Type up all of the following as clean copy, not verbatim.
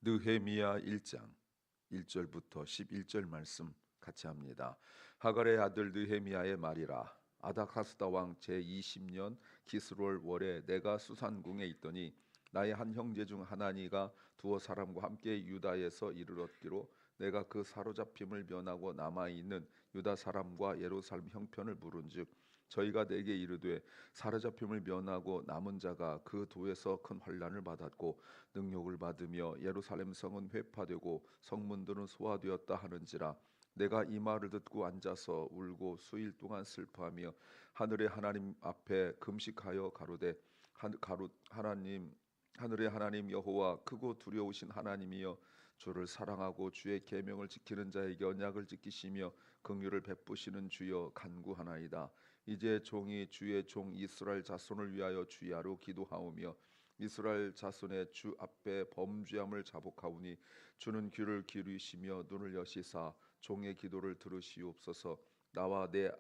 느헤미야 1장 1절부터 11절 말씀 같이 합니다. 하갈의 아들 느헤미야의 말이라. 아닥사스다 왕 제20년 기스롤 월에 내가 수산궁에 있더니 나의 한 형제 중 하나니가 두어 사람과 함께 유다에서 이르렀기로 내가 그 사로잡힘을 면하고 남아 있는 유다 사람과 예루살렘 형편을 물은즉 저희가 내게 이르되 사로잡힘을 면하고 남은 자가 그 도에서 큰 환난을 받았고 능욕을 받으며 예루살렘 성은 회파되고 성문들은 소화되었다 하는지라. 내가 이 말을 듣고 앉아서 울고 수일 동안 슬퍼하며 하늘의 하나님 앞에 금식하여 가로되 하나님, 하늘의 하나님 여호와 크고 두려우신 하나님이여, 주를 사랑하고 주의 계명을 지키는 자에게 언약을 지키시며 긍휼을 베푸시는 주여 간구하나이다. 이제 종이 주의 종 이스라엘 자손을 위하여 주야로 기도하오며 이스라엘 자손의 주 앞에 범죄함을 자복하오니 주는 귀를 기울이시며 눈을 여시사 종의 기도를 들으시옵소서. 나와 내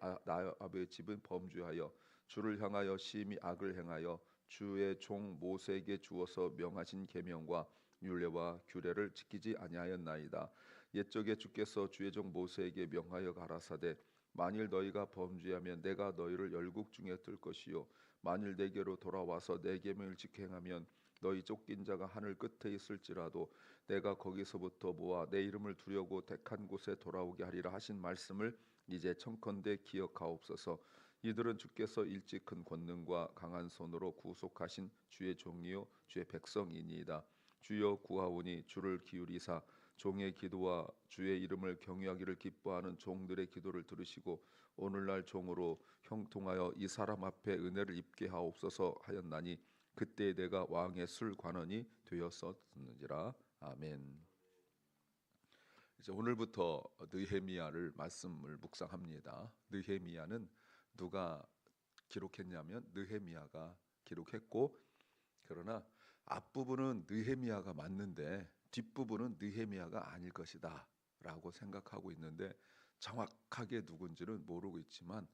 아버지 집은 범죄하여 주를 향하여 심히 악을 행하여 주의 종 모세에게 주어서 명하신 계명과 율례와 규례를 지키지 아니하였나이다. 옛적에 주께서 주의 종 모세에게 명하여 가라사대 만일 너희가 범죄하면 내가 너희를 열국 중에 뜰 것이요 만일 내게로 돌아와서 내 계명을 지켜 행하면 너희 쫓긴 자가 하늘 끝에 있을지라도 내가 거기서부터 모아 내 이름을 두려고 택한 곳에 돌아오게 하리라 하신 말씀을 이제 청컨대 기억하옵소서. 이들은 주께서 일찍 큰 권능과 강한 손으로 구속하신 주의 종이요 주의 백성이니이다. 주여 구하오니 주를 기울이사 종의 기도와 주의 이름을 경외하기를 기뻐하는 종들의 기도를 들으시고 오늘날 종으로 형통하여 이 사람 앞에 은혜를 입게 하옵소서 하였나니 그때 내가 왕의 술 관원이 되었었는지라. 아멘. 이제 오늘부터 느헤미야를 말씀을 묵상합니다. 느헤미야는 누가 기록했냐면 느헤미야가 기록했고, 그러나 앞부분은 느헤미야가 맞는데 뒷부분은 느헤미야가 아닐 것이다 라고 생각하고 있는데, 정확하게 누군지는 모르고 있지만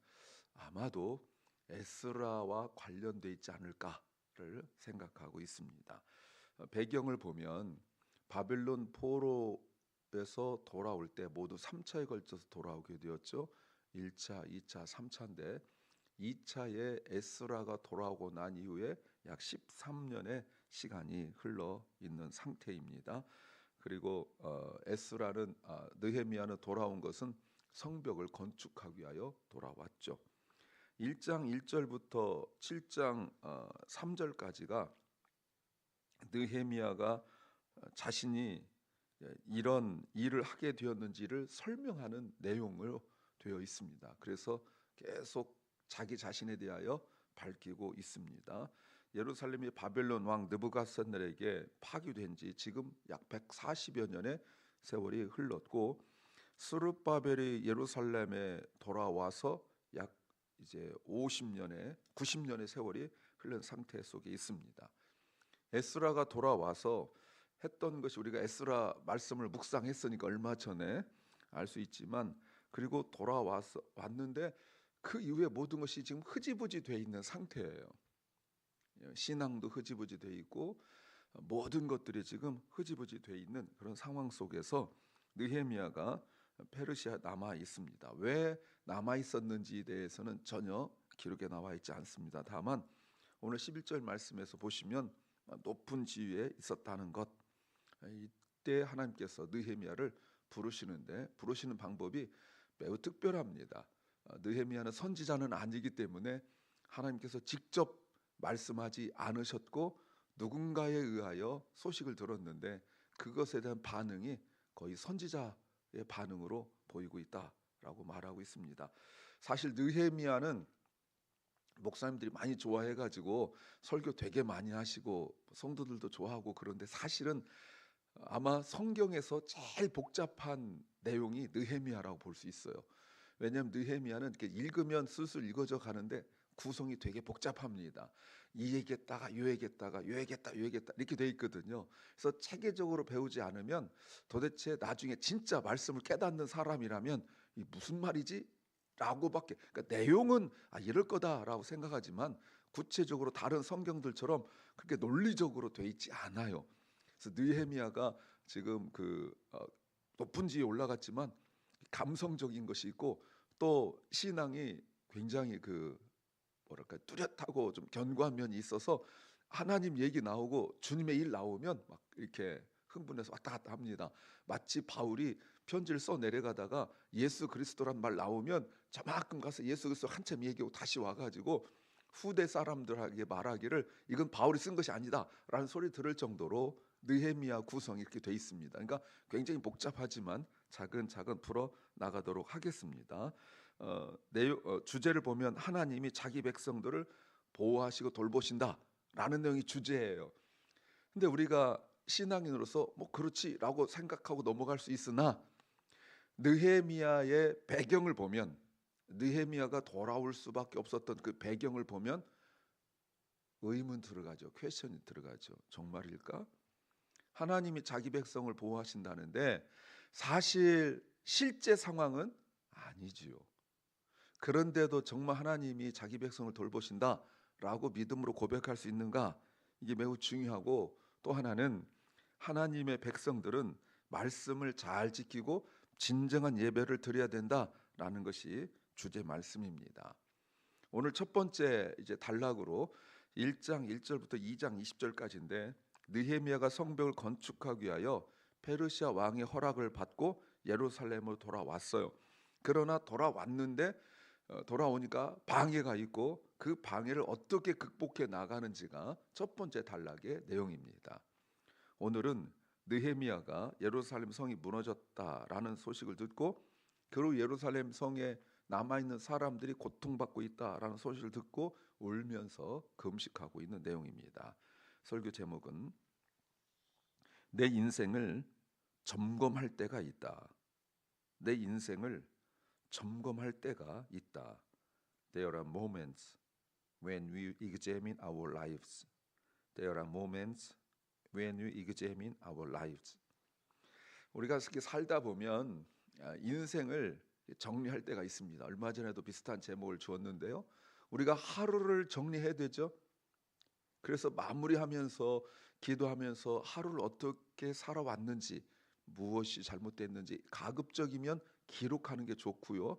아마도 에스라와 관련돼 있지 않을까를 생각하고 있습니다. 배경을 보면 바벨론 포로에서 돌아올 때 모두 3차에 걸쳐서 돌아오게 되었죠. 1차, 2차, 3차인데 2차에 에스라가 돌아오고 난 이후에 약 13년의 시간이 흘러 있는 상태입니다. 그리고 에스라는 느헤미야는 돌아온 것은 성벽을 건축하기 위하여 돌아왔죠. 1장 1절부터 7장 3절까지가 느헤미야가 자신이 이런 일을 하게 되었는지를 설명하는 내용으로 되어 있습니다. 그래서 계속 자기 자신에 대하여 밝히고 있습니다. 예루살렘이 바벨론 왕 느부갓네살에게 파괴된 지 지금 약 140여 년의 세월이 흘렀고, 스룹바벨이 예루살렘에 돌아와서 약 이제 50년의 90년의 세월이 흐른 상태 속에 있습니다. 에스라가 돌아와서 했던 것이, 우리가 에스라 말씀을 묵상했으니까 얼마 전에 알 수 있지만, 그리고 왔는데 그 이후에 모든 것이 지금 흐지부지 돼 있는 상태예요. 신앙도 흐지부지 돼 있고 모든 것들이 지금 흐지부지 돼 있는 그런 상황 속에서 느헤미야가 페르시아에 남아 있습니다. 왜 남아 있었는지에 대해서는 전혀 기록에 나와 있지 않습니다. 다만 오늘 11절 말씀에서 보시면 높은 지위에 있었다는 것, 이때 하나님께서 느헤미야를 부르시는데 부르시는 방법이 매우 특별합니다. 느헤미야는 선지자는 아니기 때문에 하나님께서 직접 말씀하지 않으셨고 누군가에 의하여 소식을 들었는데 그것에 대한 반응이 거의 선지자의 반응으로 보이고 있다라고 말하고 있습니다. 사실 느헤미야는 목사님들이 많이 좋아해가지고 설교 되게 많이 하시고 성도들도 좋아하고, 그런데 사실은 아마 성경에서 제일 복잡한 내용이 느헤미야라고 볼 수 있어요. 왜냐하면 느헤미야는 이렇게 읽으면 슬슬 읽어져 가는데 구성이 되게 복잡합니다. 이 얘기했다가 요 얘기했다가 요 얘기했다 요 얘기했다 이렇게 돼 있거든요. 그래서 체계적으로 배우지 않으면 도대체 나중에 진짜 말씀을 깨닫는 사람이라면 이 무슨 말이지? 라고밖에, 그러니까 내용은 이럴 거다라고 생각하지만 구체적으로 다른 성경들처럼 그렇게 논리적으로 돼 있지 않아요. 그래서 느헤미야가 지금 높은 지에 올라갔지만 감성적인 것이 있고 또 신앙이 굉장히 뭐랄까 뚜렷하고 좀 견고한 면이 있어서 하나님 얘기 나오고 주님의 일 나오면 막 이렇게 흥분해서 왔다 갔다 합니다. 마치 바울이 편지를 써 내려가다가 예수 그리스도란 말 나오면 저만큼 가서 예수 그리스도 한참 얘기하고 다시 와가지고 후대 사람들에게 말하기를 이건 바울이 쓴 것이 아니다라는 소리 들을 정도로 느헤미야 구성이 이렇게 돼 있습니다. 그러니까 굉장히 복잡하지만 차근차근 풀어 나가도록 하겠습니다. 주제를 보면 하나님이 자기 백성들을 보호하시고 돌보신다라는 내용이 주제예요. 근데 우리가 신앙인으로서 뭐 그렇지라고 생각하고 넘어갈 수 있으나 느헤미야의 배경을 보면 느헤미야가 돌아올 수밖에 없었던 그 배경을 보면 의문 들어가죠. 퀘스천이 들어가죠. 정말일까? 하나님이 자기 백성을 보호하신다는데 사실 실제 상황은 아니지요. 그런데도 정말 하나님이 자기 백성을 돌보신다라고 믿음으로 고백할 수 있는가? 이게 매우 중요하고 또 하나는 하나님의 백성들은 말씀을 잘 지키고 진정한 예배를 드려야 된다라는 것이 주제 말씀입니다. 오늘 첫 번째 이제 단락으로 1장 1절부터 2장 20절까지인데 느헤미야가 성벽을 건축하기 위하여 페르시아 왕의 허락을 받고 예루살렘으로 돌아왔어요. 그러나 돌아왔는데 돌아오니까 방해가 있고 그 방해를 어떻게 극복해 나가는지가 첫 번째 단락의 내용입니다. 오늘은 느헤미야가 예루살렘 성이 무너졌다라는 소식을 듣고 그리고 예루살렘 성에 남아있는 사람들이 고통받고 있다라는 소식을 듣고 울면서 금식하고 있는 내용입니다. 설교 제목은 내 인생을 점검할 때가 있다. 내 인생을 점검할 때가 있다. There are moments when we examine our lives. There are moments when we examine our lives. 우리가 이렇게 살다 보면 인생을 정리할 때가 있습니다. 얼마 전에도 비슷한 제목을 주었는데요. 우리가 하루를 정리해야 되죠. 그래서 마무리하면서 기도하면서 하루를 어떻게 살아왔는지 무엇이 잘못됐는지 가급적이면 기록하는 게 좋고요.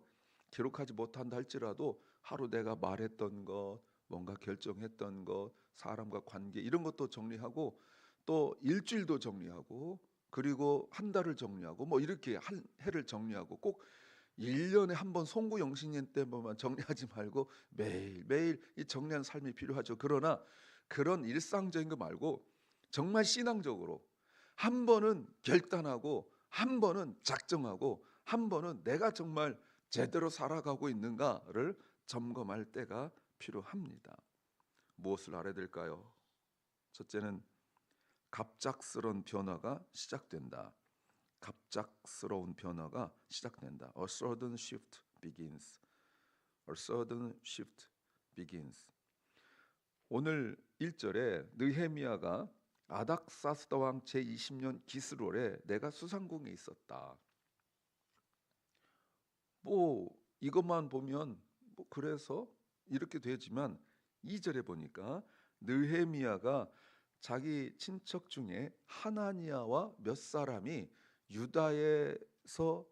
기록하지 못한다 할지라도 하루 내가 말했던 것, 뭔가 결정했던 것, 사람과 관계 이런 것도 정리하고 또 일주일도 정리하고 그리고 한 달을 정리하고 뭐 이렇게 한 해를 정리하고 꼭 1년에 한 번 송구영신년 때만 정리하지 말고 매일매일 이 정리하는 삶이 필요하죠. 그러나 그런 일상적인 거 말고 정말 신앙적으로 한 번은 결단하고 한 번은 작정하고 한 번은 내가 정말 제대로 살아가고 있는가를 점검할 때가 필요합니다. 무엇을 알아야 될까요? 첫째는 갑작스러운 변화가 시작된다. 갑작스러운 변화가 시작된다. A sudden shift begins. A sudden shift begins. 오늘 1절에 느헤미야가 아닥사스다 왕 제20년 기스롤에 내가 수상궁에 있었다. 뭐 이것만 보면 뭐 그래서 이렇게 되지만 2절에 보니까 느헤미야가 자기 친척 중에 하나니야와 몇 사람이 유다에서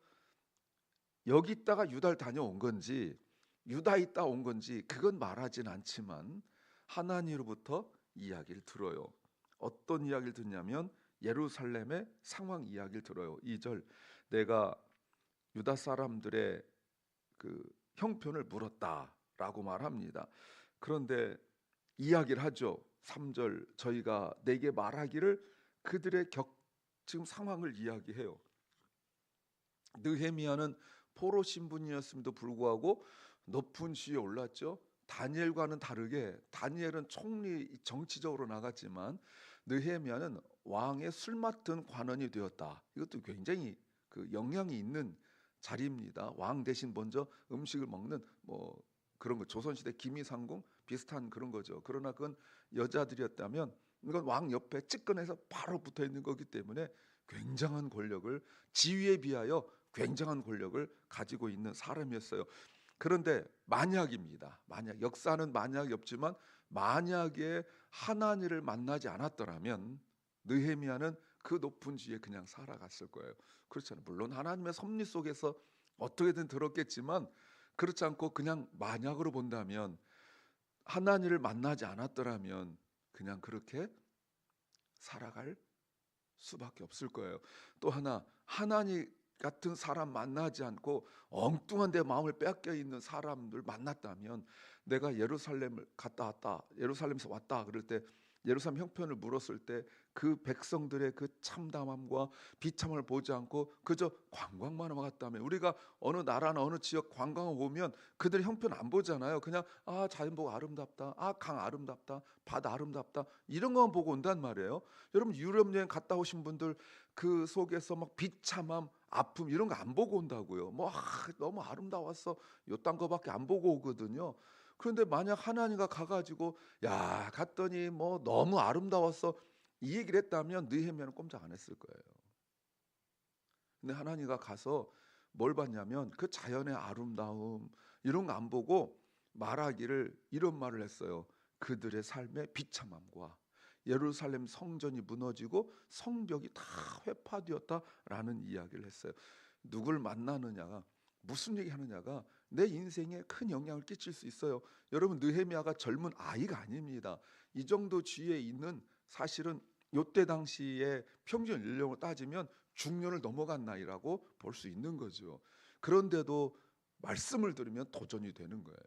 여기 있다가 유다를 다녀온 건지 유다에 있다 온 건지 그건 말하진 않지만 하나니로부터 이야기를 들어요. 어떤 이야기를 듣냐면 예루살렘의 상황 이야기를 들어요. 2절 내가 유다 사람들의 그 형편을 물었다라고 말합니다. 그런데 이야기를 하죠. 3절 저희가 내게 말하기를 그들의 지금 상황을 이야기해요. 느헤미야는 포로 신분이었음에도 불구하고 높은 지위에 올랐죠. 다니엘과는 다르게 다니엘은 총리 정치적으로 나갔지만 느헤미야는 왕의 술 맡은 관원이 되었다. 이것도 굉장히 그 영향이 있는 자리입니다. 왕 대신 먼저 음식을 먹는 뭐 그런 거 조선시대 기미상궁 비슷한 그런 거죠. 그러나 그건 여자들이었다면 이건 왕 옆에 찌끈해서 바로 붙어 있는 거기 때문에 굉장한 권력을 지위에 비하여 굉장한 권력을 가지고 있는 사람이었어요. 그런데 만약입니다. 만약 역사는 만약이 없지만 만약에 하나님을 만나지 않았더라면 느헤미야는 그 높은 지위에 그냥 살아갔을 거예요. 그렇잖아요. 물론 하나님의 섭리 속에서 어떻게든 들었겠지만 그렇지 않고 그냥 만약으로 본다면 하나님을 만나지 않았더라면 그냥 그렇게 살아갈 수밖에 없을 거예요. 또 하나, 하나님 같은 사람 만나지 않고 엉뚱한 데 마음을 빼앗겨 있는 사람들 만났다면, 내가 예루살렘을 갔다 왔다, 예루살렘에서 왔다 그럴 때 예루살렘 형편을 물었을 때 그 백성들의 그 참담함과 비참을 보지 않고 그저 관광만 왔다면, 우리가 어느 나라나 어느 지역 관광을 오면 그들 형편 안 보잖아요. 그냥 자연보고 아름답다, 강 아름답다, 바다 아름답다, 이런 것만 보고 온단 말이에요. 여러분 유럽 여행 갔다 오신 분들 그 속에서 막 비참함, 아픔 이런 거 안 보고 온다고요. 너무 아름다웠어, 요딴 거밖에 안 보고 오거든요. 그런데 만약 하나님과 가가지고 야 갔더니 뭐 너무 아름다웠어 이 얘기를 했다면 느헤미야는 꼼짝 안 했을 거예요. 근데 하나님과 가서 뭘 봤냐면 그 자연의 아름다움 이런 거 안 보고 말하기를 이런 말을 했어요. 그들의 삶의 비참함과 예루살렘 성전이 무너지고 성벽이 다 회파되었다라는 이야기를 했어요. 누굴 만나느냐가, 무슨 얘기 하느냐가 내 인생에 큰 영향을 끼칠 수 있어요. 여러분 느헤미야가 젊은 아이가 아닙니다. 이 정도 지위에 있는, 사실은 요때 당시에 평균 연령을 따지면 중년을 넘어간 나이라고 볼 수 있는 거죠. 그런데도 말씀을 들으면 도전이 되는 거예요.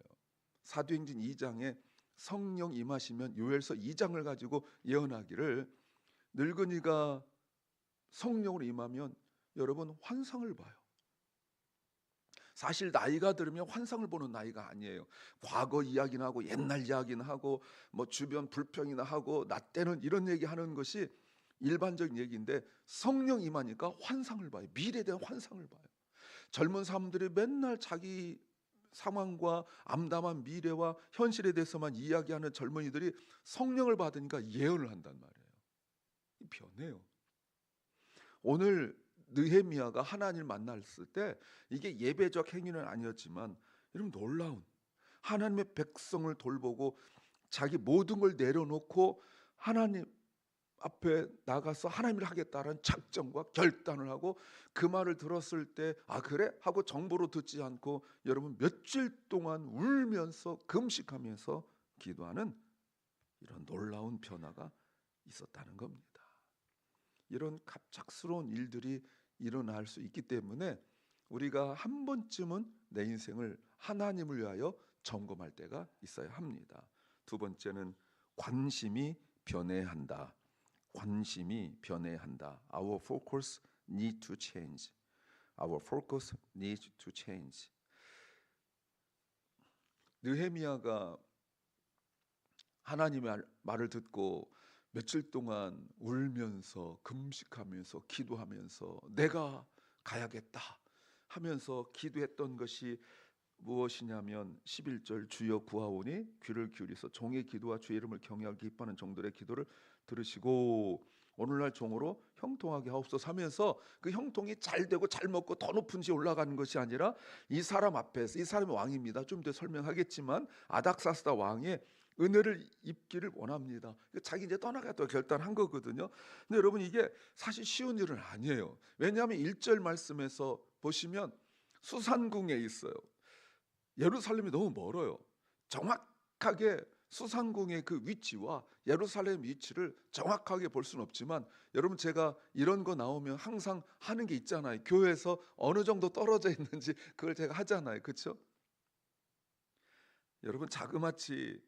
사도행전 2장에 성령 임하시면, 요엘서 2장을 가지고 예언하기를 늙은이가 성령으로 임하면 여러분 환상을 봐요. 사실 나이가 들으면 환상을 보는 나이가 아니에요. 과거 이야기나 하고 옛날 이야기나 하고 뭐 주변 불평이나 하고 나 때는 이런 얘기하는 것이 일반적인 얘기인데, 성령 임하니까 환상을 봐요. 미래에 대한 환상을 봐요. 젊은 사람들이 맨날 자기 상황과 암담한 미래와 현실에 대해서만 이야기하는 젊은이들이 성령을 받으니까 예언을 한단 말이에요. 변해요. 오늘 느헤미야가 하나님을 만났을 때 이게 예배적 행위는 아니었지만 이런 놀라운, 하나님의 백성을 돌보고 자기 모든 걸 내려놓고 하나님 앞에 나가서 하나님을 하겠다라는 작정과 결단을 하고, 그 말을 들었을 때 그래? 하고 정보로 듣지 않고 여러분 며칠 동안 울면서 금식하면서 기도하는 이런 놀라운 변화가 있었다는 겁니다. 이런 갑작스러운 일들이 일어날 수 있기 때문에 우리가 한 번쯤은 내 인생을 하나님을 위하여 점검할 때가 있어야 합니다. 두 번째는 관심이 변해한다. 관심이 변해한다. Our focus need to change. Our focus needs to change. 느헤미야가 하나님의 말을 듣고 며칠 동안 울면서 금식하면서 기도하면서 내가 가야겠다 하면서 기도했던 것이 무엇이냐면 11절 주여 구하오니 귀를 기울이서 종의 기도와 주의 이름을 경외하고 기뻐하는 종들의 기도를 들으시고 오늘날 종으로 형통하게 하옵소서 하면서, 그 형통이 잘 되고 잘 먹고 더 높은 지에 올라가는 것이 아니라 이 사람 앞에서, 이 사람이 왕입니다. 좀 더 설명하겠지만 아닥사스다 왕의 은혜를 입기를 원합니다. 자기 이제 떠나가겠다고 결단한 거거든요. 근데 여러분 이게 사실 쉬운 일은 아니에요. 왜냐하면 1절 말씀에서 보시면 수산궁에 있어요. 예루살렘이 너무 멀어요. 정확하게 수산궁의 그 위치와 예루살렘 위치를 정확하게 볼 수는 없지만, 여러분 제가 이런 거 나오면 항상 하는 게 있잖아요. 교회에서 어느 정도 떨어져 있는지 그걸 제가 하잖아요. 그렇죠? 여러분 자그마치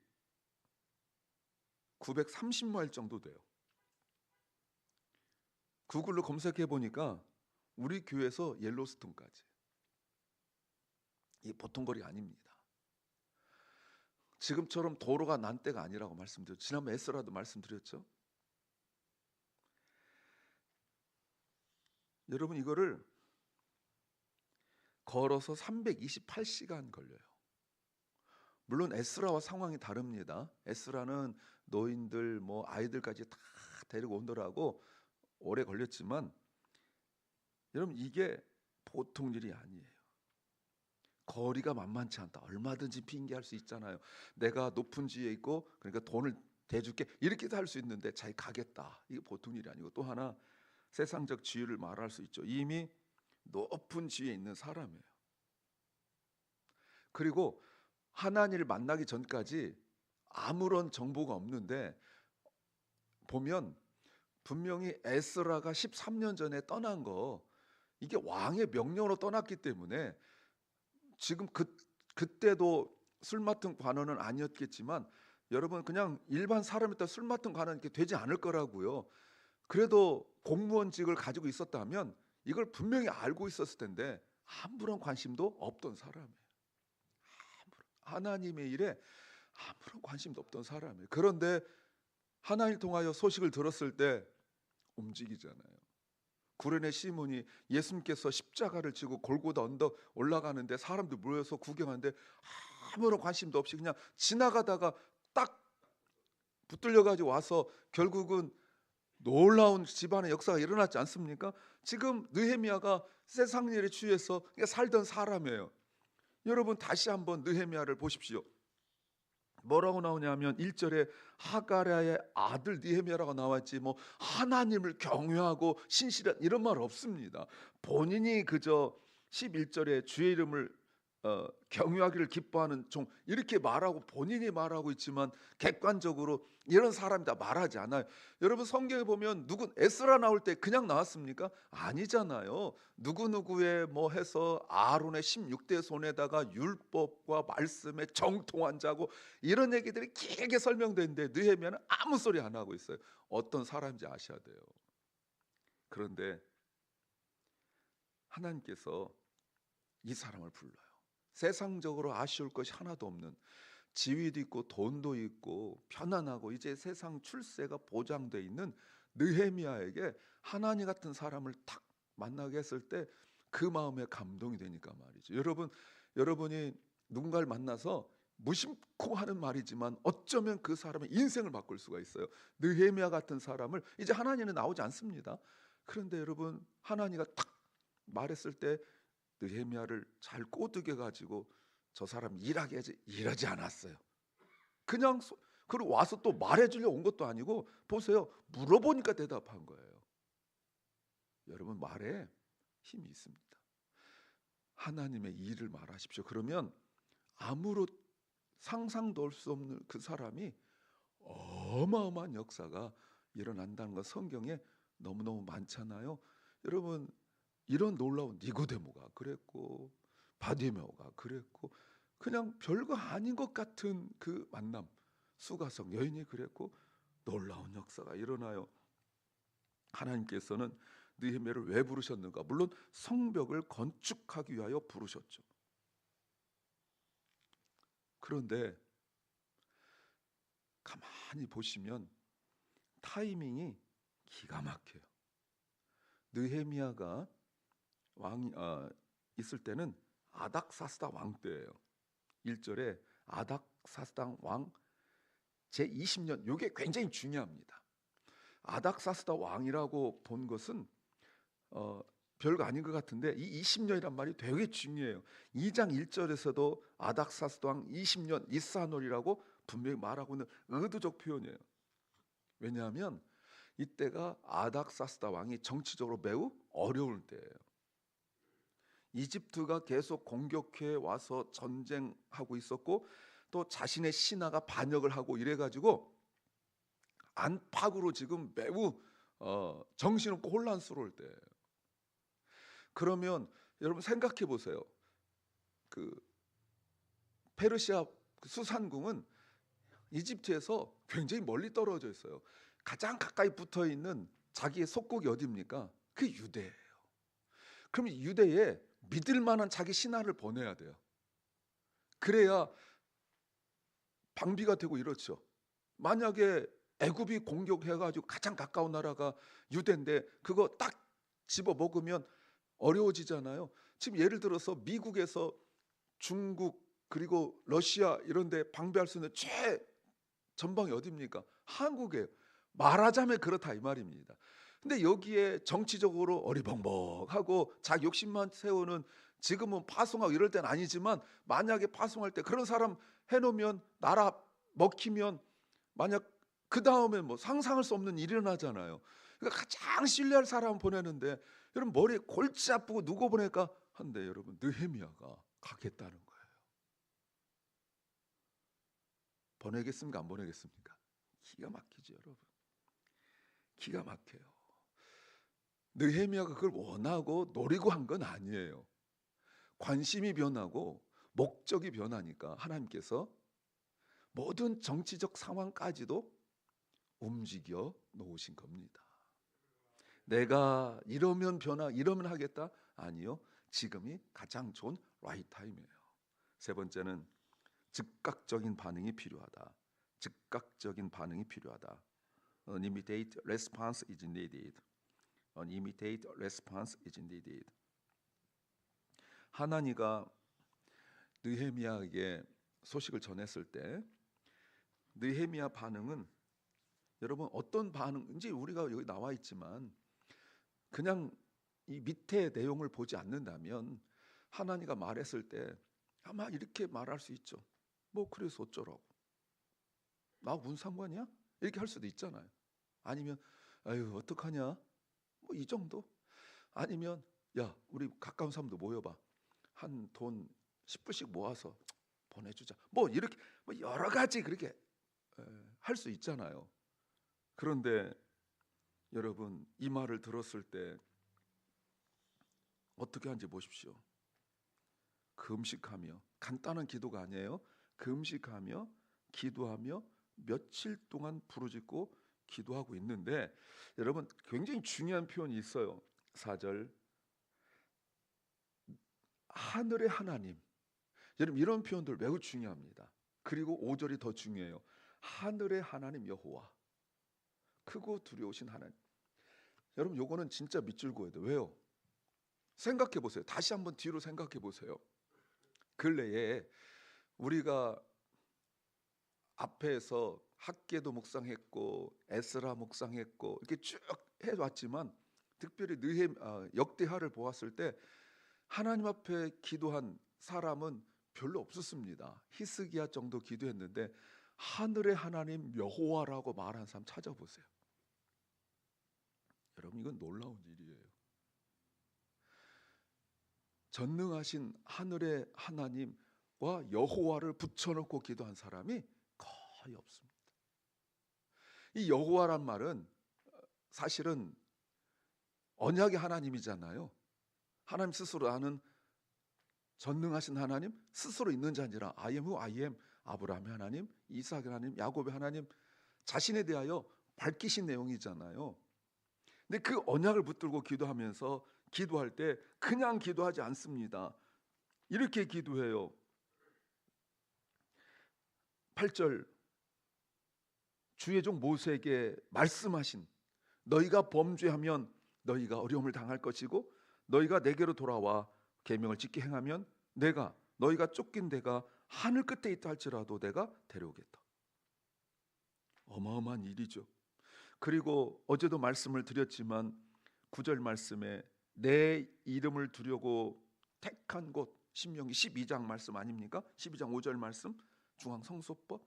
930마일 정도 돼요. 구글로 검색해 보니까 우리 교회에서 옐로스톤까지, 이 보통 거리 아닙니다. 지금처럼 도로가 난 때가 아니라고 말씀드렸죠. 지난번 에스라도 말씀드렸죠. 여러분 이거를 걸어서 328시간 걸려요. 물론 에스라와 상황이 다릅니다. 에스라는 노인들 뭐 아이들까지 다 데리고 오느라고 오래 걸렸지만 여러분 이게 보통 일이 아니에요. 거리가 만만치 않다. 얼마든지 핑계할 수 있잖아요. 내가 높은 지위에 있고 그러니까 돈을 대줄게 이렇게도 할 수 있는데 자기 가겠다. 이게 보통 일이 아니고, 또 하나 세상적 지위를 말할 수 있죠. 이미 높은 지위에 있는 사람이에요. 그리고 하나님을 만나기 전까지 아무런 정보가 없는데 보면 분명히 에스라가 13년 전에 떠난 거, 이게 왕의 명령으로 떠났기 때문에 지금 그때도 술 맡은 관원은 아니었겠지만 여러분 그냥 일반 사람이다 술 맡은 관원은 이렇게 되지 않을 거라고요. 그래도 공무원직을 가지고 있었다면 이걸 분명히 알고 있었을 텐데 아무런 관심도 없던 사람이에요. 하나님의 일에 아무런 관심도 없던 사람이에요. 그런데 하나님을 통하여 소식을 들었을 때 움직이잖아요. 구레네 시몬이 예수님께서 십자가를 지고 골고다 언덕 올라가는데 사람들 모여서 구경하는데 아무런 관심도 없이 그냥 지나가다가 딱 붙들려 가지고 와서 결국은 놀라운 집안의 역사가 일어났지 않습니까? 지금 느헤미야가 세상 일에 취해서 살던 사람이에요. 여러분 다시 한번 느헤미야를 보십시오. 뭐라고 나오냐면 1절에 하가랴의 아들 느헤미야라고 나왔지 뭐 하나님을 경외하고 신실한 이런 말 없습니다. 본인이 그저 11절에 주의 이름을 경외하기를 기뻐하는 종 이렇게 말하고 본인이 말하고 있지만 객관적으로 이런 사람이다 말하지 않아요. 여러분 성경에 보면 누구 에스라 나올 때 그냥 나왔습니까? 아니잖아요. 누구누구의 뭐 해서 아론의 16대 손에다가 율법과 말씀에 정통한 자고 이런 얘기들이 길게 설명되는데 느헤미야는 아무 소리 안 하고 있어요. 어떤 사람인지 아셔야 돼요. 그런데 하나님께서 이 사람을 불러요. 세상적으로 아쉬울 것이 하나도 없는, 지위도 있고 돈도 있고 편안하고 이제 세상 출세가 보장돼 있는 느헤미야에게 하나님 같은 사람을 탁 만나게 했을 때 그 마음에 감동이 되니까 말이죠. 여러분이 누군가를 만나서 무심코 하는 말이지만 어쩌면 그 사람의 인생을 바꿀 수가 있어요. 느헤미야 같은 사람을 이제 하나님은 나오지 않습니다. 그런데 여러분 하나님가 탁 말했을 때 느헤미야를 잘 꼬드겨 가지고 저 사람 일하게 하지 이러지 않았어요. 그냥 그리고 와서 또 말해주려 온 것도 아니고 보세요. 물어보니까 대답한 거예요. 여러분 말에 힘이 있습니다. 하나님의 일을 말하십시오. 그러면 아무런 상상도 할 수 없는 그 사람이 어마어마한 역사가 일어난다는 건 성경에 너무너무 많잖아요. 여러분 이런 놀라운 니고데모가 그랬고 바디메오가 그랬고 그냥 별거 아닌 것 같은 그 만남, 수가성 여인이 그랬고 놀라운 역사가 일어나요. 하나님께서는 느헤미야를 왜 부르셨는가? 물론 성벽을 건축하기 위하여 부르셨죠. 그런데 가만히 보시면 타이밍이 기가 막혀요. 느헤미야가 왕 있을 때는 아닥사스다 왕 때예요. 1절에 아닥사스다 왕 제20년, 이게 굉장히 중요합니다. 아닥사스다 왕이라고 본 것은 별거 아닌 것 같은데 이 20년이란 말이 되게 중요해요. 2장 1절에서도 아닥사스다 왕 20년 이스하놀이라고 분명히 말하고 있는 의도적 표현이에요. 왜냐하면 이때가 아닥사스다 왕이 정치적으로 매우 어려울 때예요. 이집트가 계속 공격해 와서 전쟁하고 있었고 또 자신의 신하가 반역을 하고 이래가지고 안팎으로 지금 매우 정신없고 혼란스러울 때예요. 그러면 여러분 생각해 보세요. 그 페르시아 수산궁은 이집트에서 굉장히 멀리 떨어져 있어요. 가장 가까이 붙어 있는 자기의 속국이 어디입니까? 그 유대예요. 그럼 유대에 믿을 만한 자기 신하를 보내야 돼요. 그래야 방비가 되고 이렇죠. 만약에 애굽이 공격해가지고 가장 가까운 나라가 유대인데 그거 딱 집어 먹으면 어려워지잖아요. 지금 예를 들어서 미국에서 중국 그리고 러시아 이런 데 방비할 수 있는 최전방이 어디입니까? 한국이에요. 말하자면 그렇다 이 말입니다. 근데 여기에 정치적으로 어리벙벙하고 자기 욕심만 세우는, 지금은 파송하고 이럴 때는 아니지만 만약에 파송할 때 그런 사람 해놓으면 나라 먹히면 만약 그 다음에 뭐 상상할 수 없는 일이 일어나잖아요. 그러니까 가장 신뢰할 사람을 보내는데 여러분 머리에 골치 아프고 누구 보낼까 한데 여러분 느헤미야가 가겠다는 거예요. 보내겠습니까? 안 보내겠습니까? 기가 막히죠, 여러분. 기가 막혀요. 느헤미야가 그걸 원하고 노리고 한 건 아니에요. 관심이 변하고 목적이 변하니까 하나님께서 모든 정치적 상황까지도 움직여 놓으신 겁니다. 내가 이러면 이러면 하겠다? 아니요. 지금이 가장 좋은 라이트 타임이에요. 세 번째는 즉각적인 반응이 필요하다. 즉각적인 반응이 필요하다. An immediate response is needed. An immediate response is needed. 하나니가 느헤미야에게 소식을 전했을 때 느헤미야 반응은 여러분 어떤 반응인지 우리가 여기 나와 있지만 그냥 이 밑에 내용을 보지 않는다면 하나니가 말했을 때 아마 이렇게 말할 수 있죠. 뭐 그래서 어쩌라고. 나 무슨 상관이야? 이렇게 할 수도 있잖아요. 아니면 아유 어떡하냐? 뭐 이 정도? 아니면 야 우리 가까운 사람도 모여봐. 한 돈 10불씩 모아서 보내주자. 뭐 이렇게 뭐 여러 가지 그렇게 할 수 있잖아요. 그런데 여러분 이 말을 들었을 때 어떻게 하는지 보십시오. 금식하며 간단한 기도가 아니에요. 금식하며 기도하며 며칠 동안 부르짖고 기도하고 있는데 여러분 굉장히 중요한 표현이 있어요. 4절 하늘의 하나님. 여러분 이런 표현들 매우 중요합니다. 그리고 5절이 더 중요해요. 하늘의 하나님 여호와. 크고 두려우신 하나님. 여러분 요거는 진짜 밑줄 그어야 돼요. 왜요? 생각해 보세요. 다시 한번 뒤로 생각해 보세요. 근래에 우리가 앞에서 학개도 묵상했고 에스라 묵상했고 이렇게 쭉 해왔지만 특별히 역대하를 보았을 때 하나님 앞에 기도한 사람은 별로 없었습니다. 히스기야 정도 기도했는데 하늘의 하나님 여호와라고 말한 사람 찾아보세요. 여러분 이건 놀라운 일이에요. 전능하신 하늘의 하나님과 여호와를 붙여놓고 기도한 사람이 거의 없습니다. 이 여호와란 말은 사실은 언약의 하나님이잖아요. 하나님 스스로 아는 전능하신 하나님 스스로 있는 자 아니라 I am who I am. 아브라함의 하나님, 이삭의 하나님, 야곱의 하나님 자신에 대하여 밝히신 내용이잖아요. 근데 그 언약을 붙들고 기도하면서 기도할 때 그냥 기도하지 않습니다. 이렇게 기도해요. 8절 주의 종 모세에게 말씀하신 너희가 범죄하면 너희가 어려움을 당할 것이고 너희가 내게로 돌아와 계명을 지키 행하면 내가 너희가 쫓긴 데가 하늘 끝에 있다 할지라도 내가 데려오겠다. 어마어마한 일이죠. 그리고 어제도 말씀을 드렸지만 9절 말씀에 내 이름을 두려고 택한 곳 신명기 12장 말씀 아닙니까? 12장 5절 말씀 중앙성소법.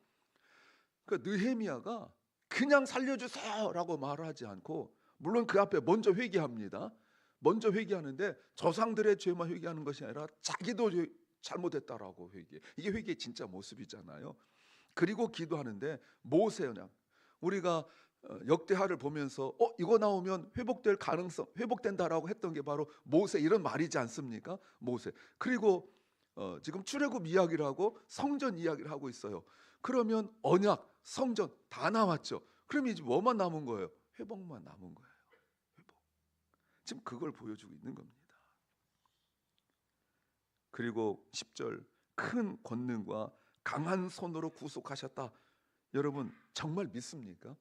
그러니까 느헤미야가 그냥 살려주세요라고 말하지 않고 물론 그 앞에 먼저 회개합니다. 먼저 회개하는데 조상들의 죄만 회개하는 것이 아니라 자기도 잘못했다라고 회개. 이게 회개의 진짜 모습이잖아요. 그리고 기도하는데 모세 언약. 우리가 역대하를 보면서 이거 나오면 회복될 가능성, 회복된다라고 했던 게 바로 모세 이런 말이지 않습니까? 모세. 그리고 지금 출애굽 이야기를 하고 성전 이야기를 하고 있어요. 그러면 언약, 성전 다 나왔죠. 그럼 이제 뭐만 남은 거예요? 회복만 남은 거예요. 회복. 지금 그걸 보여주고 있는 겁니다. 그리고 10절 큰 권능과 강한 손으로 구속하셨다. 여러분 정말 믿습니까?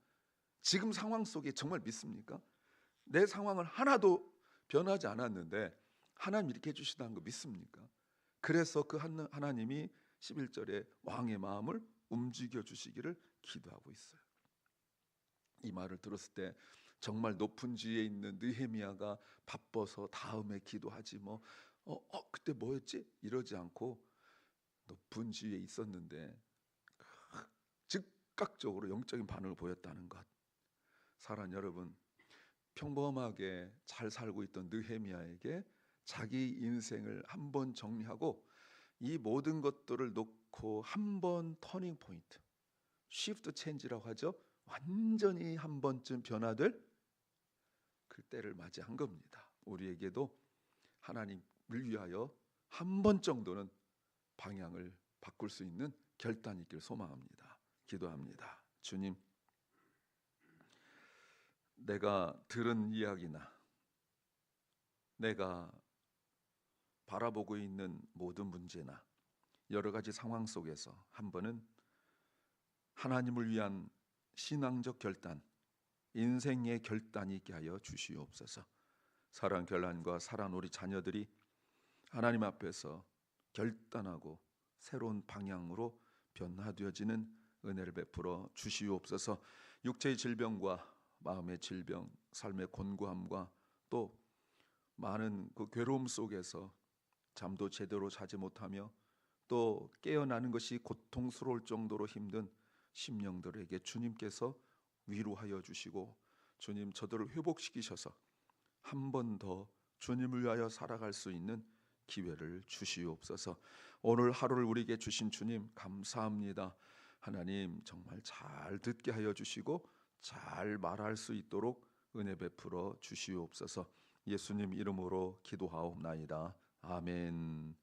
지금 상황 속에 정말 믿습니까? 내 상황은 하나도 변하지 않았는데 하나님 이렇게 해주시다는 거 믿습니까? 그래서 그 하나님이 11절에 왕의 마음을 움직여 주시기를 기도하고 있어요. 이 말을 들었을 때 정말 높은 지위에 있는 느헤미야가 바빠서 다음에 기도하지 뭐 그때 뭐였지? 이러지 않고 높은 지위에 있었는데 즉각적으로 영적인 반응을 보였다는 것. 사랑하는 여러분, 평범하게 잘 살고 있던 느헤미야에게 자기 인생을 한번 정리하고 이 모든 것들을 놓고 한번 터닝 포인트, 쉬프트 체인지라고 하죠. 완전히 한 번쯤 변화될 그 때를 맞이한 겁니다. 우리에게도 하나님을 위하여 한 번 정도는 방향을 바꿀 수 있는 결단이 있길 소망합니다. 기도합니다. 주님, 내가 들은 이야기나 내가 바라보고 있는 모든 문제나 여러 가지 상황 속에서 한 번은 하나님을 위한 신앙적 결단, 인생의 결단이 있게 하여 주시옵소서. 사랑 결란과 사랑 우리 자녀들이 하나님 앞에서 결단하고 새로운 방향으로 변화되어지는 은혜를 베풀어 주시옵소서. 육체의 질병과 마음의 질병, 삶의 곤고함과 또 많은 그 괴로움 속에서 잠도 제대로 자지 못하며 또 깨어나는 것이 고통스러울 정도로 힘든 심령들에게 주님께서 위로하여 주시고, 주님 저들을 회복시키셔서 한 번 더 주님을 위하여 살아갈 수 있는 기회를 주시옵소서. 오늘 하루를 우리에게 주신 주님 감사합니다. 하나님 정말 잘 듣게 하여 주시고 잘 말할 수 있도록 은혜 베풀어 주시옵소서. 예수님 이름으로 기도하옵나이다. 아멘.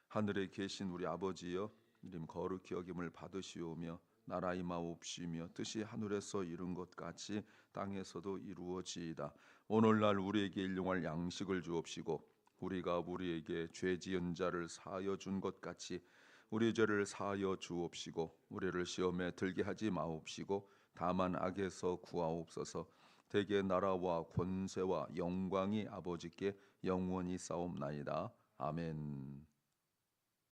하늘에 계신 우리 아버지여, 이름 거룩히 여김을 받으시오며 나라 임하옵시며 뜻이 하늘에서 이룬 것 같이 땅에서도 이루어지이다. 오늘날 우리에게 일용할 양식을 주옵시고 우리가 우리에게 죄 지은 자를 사하여 준 것 같이 우리 죄를 사하여 주옵시고 우리를 시험에 들게 하지 마옵시고 다만 악에서 구하옵소서. 대개 나라와 권세와 영광이 아버지께 영원히 싸움나이다. 아멘.